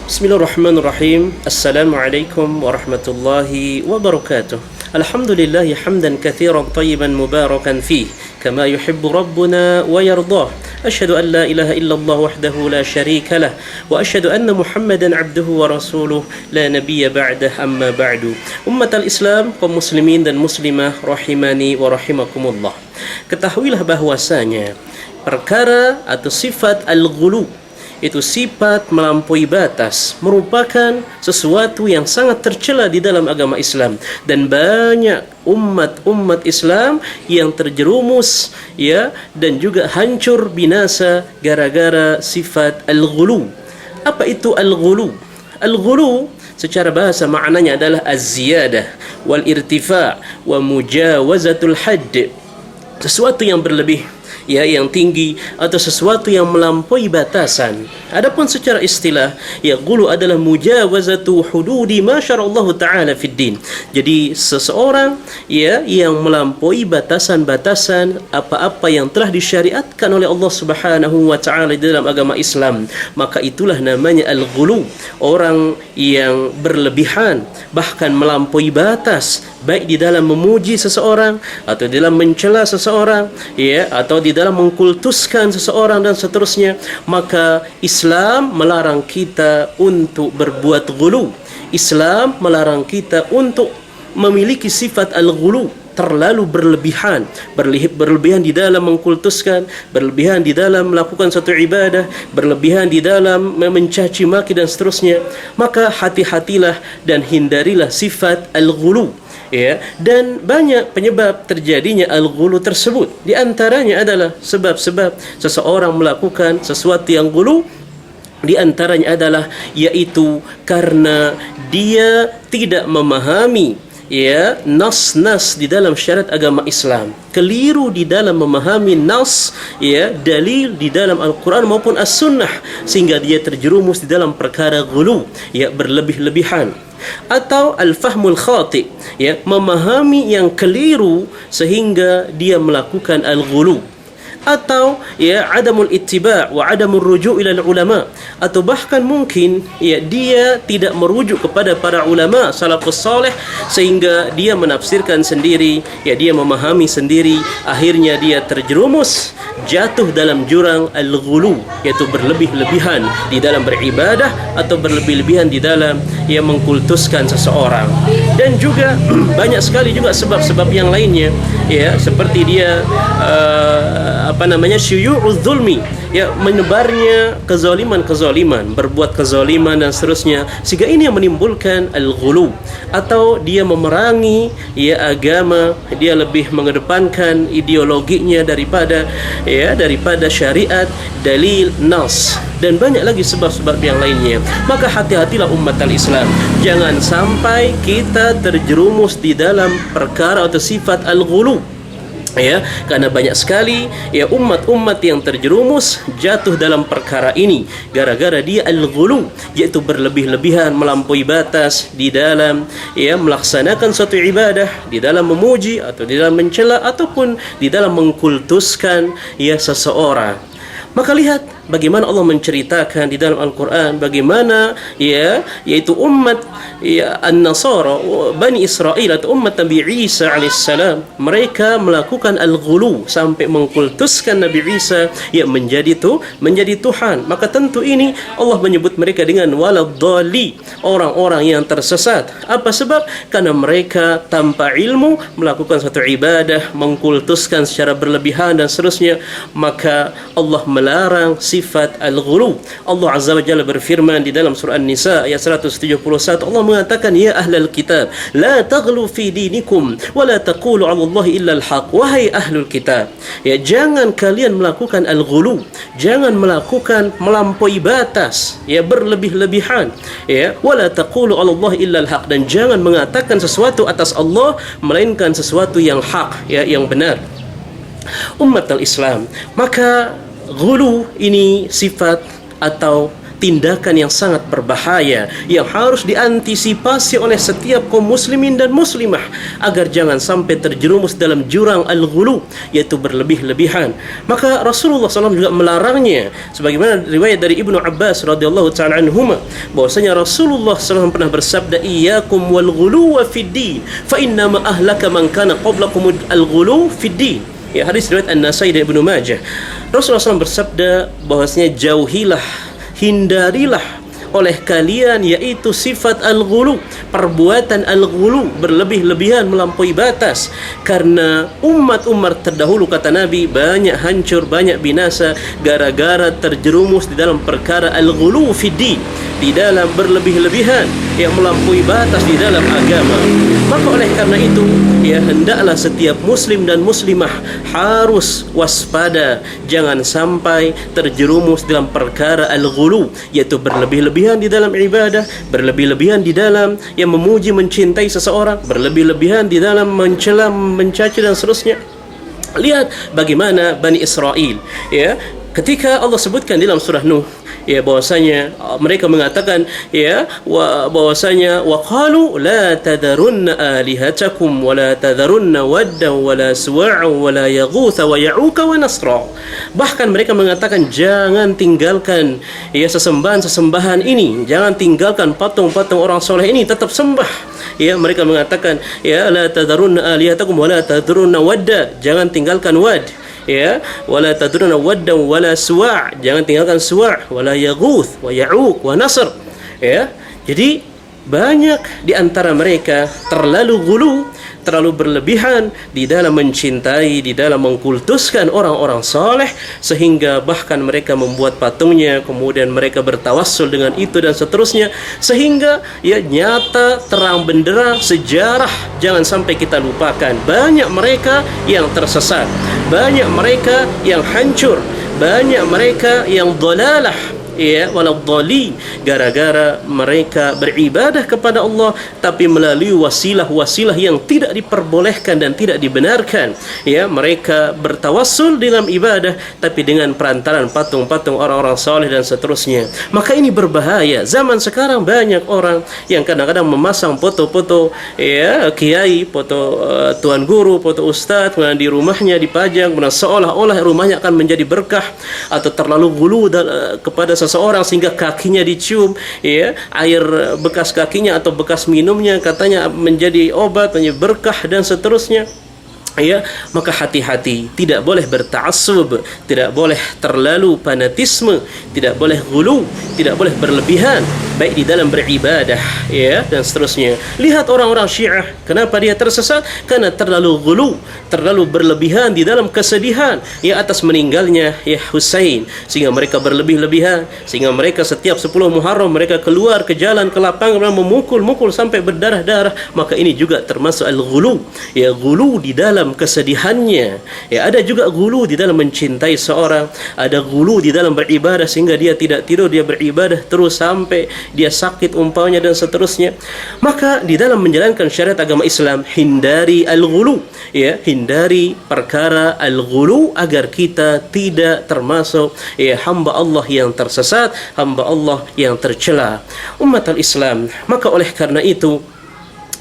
Bismillahirrahmanirrahim. Assalamualaikum warahmatullahi wabarakatuh. Alhamdulillah hamdan katsiran tayyiban mubarakan fih kama yuhibbu rabbuna wa yardah. Asyhadu an la ilaha illallah wahdahu la syarika lah wa asyhadu anna Muhammadan abduhu wa rasuluh la nabiyya ba'dah amma ba'du. Ummatal Islam, kaum muslimin dan muslimah rahimani wa rahimakumullah. Ketahuilah bahwasanya perkara atau sifat al-ghulu, itu sifat melampaui batas, merupakan sesuatu yang sangat tercela di dalam agama Islam, dan banyak umat Islam yang terjerumus dan juga hancur binasa gara-gara sifat al-ghulu. Apa itu al-ghulu? Al-ghulu secara bahasa maknanya adalah az-ziyadah wal irtifa' wa mujawazatul hadd, sesuatu yang berlebih, yang tinggi, atau sesuatu yang melampaui batasan. Adapun secara istilah, ghulu adalah mujawazatu hududi ma syara'allahu ta'ala fid din. Jadi seseorang yang melampaui batasan-batasan apa-apa yang telah disyariatkan oleh Allah Subhanahu wa taala di dalam agama Islam, maka itulah namanya al-ghulu. Orang yang berlebihan, bahkan melampaui batas, baik di dalam memuji seseorang atau di dalam mencela seseorang, atau di dalam mengkultuskan seseorang dan seterusnya. Maka Islam melarang kita untuk berbuat ghulu. Islam melarang kita untuk memiliki sifat al-ghulu, terlalu berlebihan, berlebihan di dalam mengkultuskan, berlebihan di dalam melakukan satu ibadah, berlebihan di dalam mencaci maki dan seterusnya. Maka hati-hatilah dan hindarilah sifat al-ghulu. Dan banyak penyebab terjadinya al-ghulu tersebut. Di antaranya adalah sebab-sebab seseorang melakukan sesuatu yang ghulu. Di antaranya adalah yaitu karena dia tidak memahami nas-nas di dalam syariat agama Islam, keliru di dalam memahami nas, dalil di dalam Al-Quran maupun As-Sunnah, sehingga dia terjerumus di dalam perkara ghulu, berlebih-lebihan. Atau al-fahmul khati', memahami yang keliru sehingga dia melakukan al-ghulu. Atau adamul ittiba' wa adamul ruju' ila ulama, atau bahkan mungkin dia tidak merujuk kepada para ulama salafus saleh, sehingga dia menafsirkan sendiri, dia memahami sendiri, akhirnya dia terjerumus, jatuh dalam jurang al-ghulu, yaitu berlebih-lebihan di dalam beribadah atau berlebih-lebihan di dalam mengkultuskan seseorang. Dan juga banyak sekali juga sebab-sebab yang lainnya, seperti dia syuyu'udz zulmi, menyebarnya kezaliman, berbuat kezaliman dan seterusnya, sehingga ini yang menimbulkan al-ghulu. Atau dia memerangi agama, dia lebih mengedepankan ideologinya daripada syariat, dalil, nas, dan banyak lagi sebab-sebab yang lainnya. Maka hati-hatilah umat al-Islam, jangan sampai kita terjerumus di dalam perkara atau sifat al-ghulu. Karena banyak sekali umat-umat yang terjerumus, jatuh dalam perkara ini gara-gara dia al-ghulu, yaitu berlebih-lebihan, melampaui batas di dalam melaksanakan suatu ibadah, di dalam memuji atau di dalam mencela ataupun di dalam mengkultuskan seseorang. Maka lihat bagaimana Allah menceritakan di dalam Al-Quran, bagaimana yaitu umat An-Nasara, Bani Israel atau umat Nabi Isa alaihissalam, mereka melakukan al-ghulu sampai mengkultuskan Nabi Isa menjadi Tuhan. Maka tentu ini Allah menyebut mereka dengan waladhdallin, orang-orang yang tersesat. Apa sebab? Karena mereka tanpa ilmu melakukan satu ibadah, mengkultuskan secara berlebihan dan seterusnya. Maka Allah melarang sifat al-ghulu. Allah Azza wa Jalla berfirman di dalam surah An-Nisa ayat 171, Allah mengatakan, ya ahlal kitab la taghlu fi dinikum wa la taqulu 'ala Allahi illa al-haq. Wahai ahlul kitab, jangan kalian melakukan al-ghulu, jangan melakukan melampaui batas, berlebih-lebihan, wa la taqulu 'ala Allahi illa al-haq, dan jangan mengatakan sesuatu atas Allah melainkan sesuatu yang hak, yang benar. Umat al-Islam, maka ghulu ini sifat atau tindakan yang sangat berbahaya yang harus diantisipasi oleh setiap kaum muslimin dan muslimah agar jangan sampai terjerumus dalam jurang al-ghulu, yaitu berlebih-lebihan. Maka Rasulullah SAW juga melarangnya, sebagaimana riwayat dari Ibnu Abbas radhiyallahu taala anhuma, bahwasanya Rasulullah SAW pernah bersabda, iyyakum wal ghuluwa fid din fa inna ma ahlaka man kana qablakum al-ghulu fid din. Ya, hadis riwayat An-Nasai dan Ibnu Majah. Rasulullah SAW bersabda bahwasanya jauhilah, hindarilah oleh kalian yaitu sifat al-ghulu, perbuatan al-ghulu, berlebih-lebihan melampaui batas, karena umat-umat terdahulu, kata Nabi, banyak hancur, banyak binasa gara-gara terjerumus di dalam perkara al-ghulu fid-din, di dalam berlebih-lebihan yang melampaui batas di dalam agama. Maka oleh karena itu, ya, hendaklah setiap muslim dan muslimah harus waspada, jangan sampai terjerumus dalam perkara al-ghulu, yaitu berlebih-lebihan di dalam ibadah, berlebih-lebihan di dalam yang memuji, mencintai seseorang, berlebih-lebihan di dalam mencela, mencaci dan seterusnya. Lihat bagaimana Bani Israel, ya, ketika Allah sebutkan dalam surah Nuh, ya, bahwasanya mereka mengatakan, ya, bahwasanya waqalu la tadarunna alihatakum wa la tadarunna wadda wa la suwa'a wa la yaghutha wa ya'uka wa nasra. Bahkan mereka mengatakan, jangan tinggalkan, ya, sesembahan-sesembahan ini, jangan tinggalkan patung-patung orang soleh ini, tetap sembah. Ya, mereka mengatakan, ya, la tadarunna alihatakum wa la tadarunna wadda, jangan tinggalkan wad, ya, wala tadruna wadda wala suwa', jangan tinggalkan suwa', wala yaghuth wa ya'uq wa nasr, ya. Jadi banyak di antara mereka terlalu ghulu, terlalu berlebihan di dalam mencintai, di dalam mengkultuskan orang-orang saleh, sehingga bahkan mereka membuat patungnya, kemudian mereka bertawassul dengan itu dan seterusnya, sehingga, ya, nyata terang benderang sejarah jangan sampai kita lupakan, banyak mereka yang tersesat, banyak mereka yang hancur, banyak mereka yang dhalalah, ya, waladhdallin, gara-gara mereka beribadah kepada Allah tapi melalui wasilah-wasilah yang tidak diperbolehkan dan tidak dibenarkan. Ya, mereka bertawassul dalam ibadah tapi dengan perantaran patung-patung orang-orang saleh dan seterusnya. Maka ini berbahaya. Zaman sekarang banyak orang yang kadang-kadang memasang foto-foto, ya, kiai, foto tuan guru, foto ustaz, kemudian di rumahnya dipajang, kemudian seolah-olah rumahnya akan menjadi berkah, atau terlalu ghulu kepada seseorang sehingga kakinya dicium, ya, air bekas kakinya atau bekas minumnya katanya menjadi obat, menjadi berkah dan seterusnya. Ya, maka hati-hati, tidak boleh berta'assub, tidak boleh terlalu fanatisme, tidak boleh ghulu, tidak boleh berlebihan baik di dalam beribadah, ya, dan seterusnya. Lihat orang-orang Syiah, kenapa dia tersesat? Karena terlalu ghulu, terlalu berlebihan di dalam kesedihan, ya, atas meninggalnya, ya, Husain, sehingga mereka berlebih-lebihan, sehingga mereka setiap 10 Muharram mereka keluar ke jalan, ke lapangan, memukul-mukul sampai berdarah-darah. Maka ini juga termasuk al-ghulu, ya, ghulu di dalam kesedihannya. Ya, ada juga ghulu di dalam mencintai seorang, ada ghulu di dalam beribadah sehingga dia tidak tidur, dia beribadah terus sampai dia sakit umpamanya dan seterusnya. Maka di dalam menjalankan syariat agama Islam, hindari al-ghulu, ya, hindari perkara al-ghulu agar kita tidak termasuk, ya, hamba Allah yang tersesat, hamba Allah yang tercela. Umat al-Islam, maka oleh karena itu,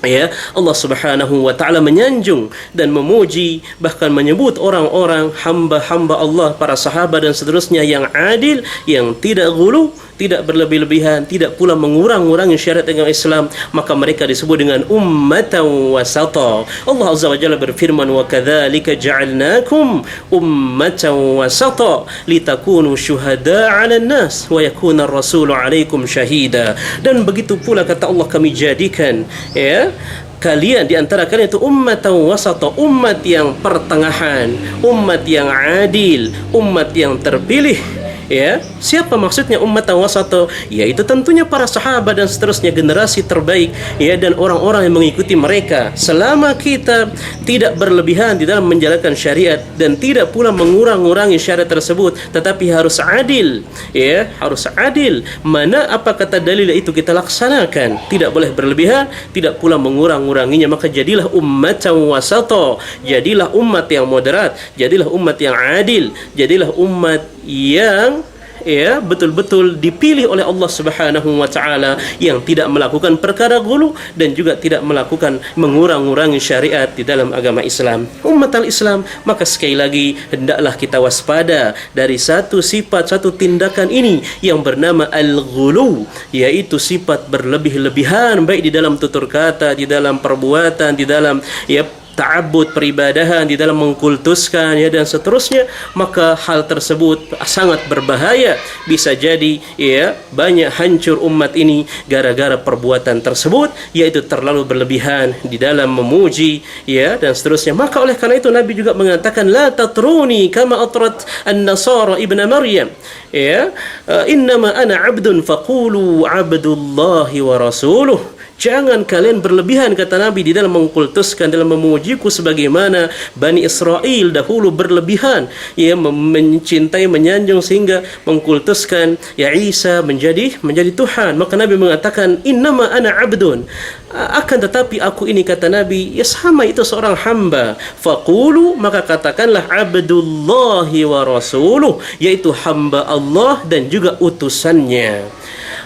ya, Allah Subhanahu wa taala menyanjung dan memuji, bahkan menyebut orang-orang hamba-hamba Allah, para sahabat dan seterusnya yang adil, yang tidak ghulu, tidak berlebih-lebihan, tidak pula mengurang-urangi syariat agama Islam. Maka mereka disebut dengan ummatan wasata. Allah Azza wa Jalla berfirman, wa kadzalika ja'alnakum ummatan wasata litakunu syuhada'a 'alan nas wa yakuna ar-rasulu 'alaikum syahida. Dan begitu pula kata Allah, kami jadikan, ya, kalian di antara kalian itu ummatan wasata, umat yang pertengahan, umat yang adil, umat yang terpilih. Ya, siapa maksudnya ummatan wasata? Yaitu tentunya para sahabat dan seterusnya, generasi terbaik, ya, dan orang-orang yang mengikuti mereka. Selama kita tidak berlebihan di dalam menjalankan syariat dan tidak pula mengurang-urangi syariat tersebut, tetapi harus adil, ya, harus adil. Mana apa kata dalil itu kita laksanakan, tidak boleh berlebihan, tidak pula mengurang-uranginya. Maka jadilah ummatan wasata, jadilah umat yang moderat, jadilah umat yang adil, jadilah umat yang, ya betul-betul dipilih oleh Allah Subhanahu wa taala, yang tidak melakukan perkara ghulu dan juga tidak melakukan mengurang-urangi syariat di dalam agama Islam. Umat al-Islam, maka sekali lagi hendaklah kita waspada dari satu sifat, satu tindakan ini yang bernama al-ghulu, yaitu sifat berlebih-lebihan baik di dalam tutur kata, di dalam perbuatan, di dalam ta'abbud peribadahan, di dalam mengkultuskan dan seterusnya. Maka hal tersebut sangat berbahaya. Bisa jadi banyak hancur umat ini gara-gara perbuatan tersebut, yaitu terlalu berlebihan di dalam memuji dan seterusnya. Maka oleh karena itu Nabi juga mengatakan, la tatruni kama atrat an-nasara ibna Maryam, innama ana abdun faqulu abdullahi wa rasuluh. Jangan kalian berlebihan, kata Nabi, di dalam mengkultuskan, dalam memujiku sebagaimana Bani Israel dahulu berlebihan, mencintai, menyanjung sehingga mengkultuskan Isa menjadi Tuhan. Maka Nabi mengatakan, innama ana abdun, akan tetapi aku ini, kata Nabi, sama itu seorang hamba. Faqulu, maka katakanlah abdullahi wa rasuluh, yaitu hamba Allah dan juga utusannya.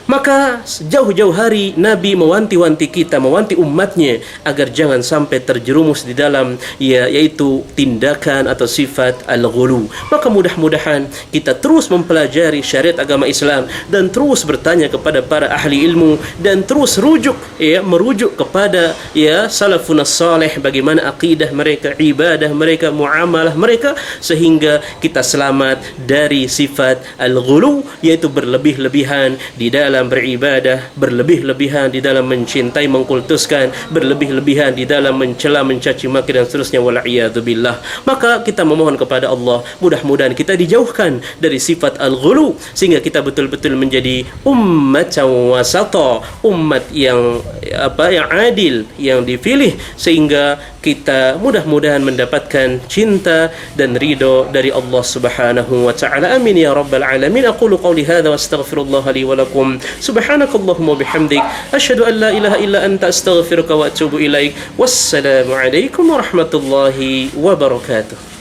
Maka jauh-jauh hari Nabi mewanti-wanti kita, mewanti umatnya agar jangan sampai terjerumus di dalam yaitu tindakan atau sifat al-ghulu. Maka mudah-mudahan kita terus mempelajari syariat agama Islam dan terus bertanya kepada para ahli ilmu dan terus merujuk kepada salafun salih, bagaimana akidah mereka, ibadah mereka, muamalah mereka, sehingga kita selamat dari sifat al-ghulu, yaitu berlebih-lebihan di dalam beribadah, berlebih-lebihan di dalam mencintai, mengkultuskan, berlebih-lebihan di dalam mencela, mencaci maki dan seterusnya, wal'iyadzubillah. Maka kita memohon kepada Allah, mudah-mudahan kita dijauhkan dari sifat al-ghulu, sehingga kita betul-betul menjadi ummatan wasata, umat yang adil, yang dipilih, sehingga kita mudah-mudahan mendapatkan cinta dan ridho dari Allah Subhanahu wa taala. Amin ya rabbal alamin. Aqulu qawli hadza wa astaghfirullah li wa lakum. Subhanakallahumma bihamdik, asyhadu an la ilaha illa anta, astaghfiruka wa atubu ilaik. Wassalamu alaikum warahmatullahi wabarakatuh.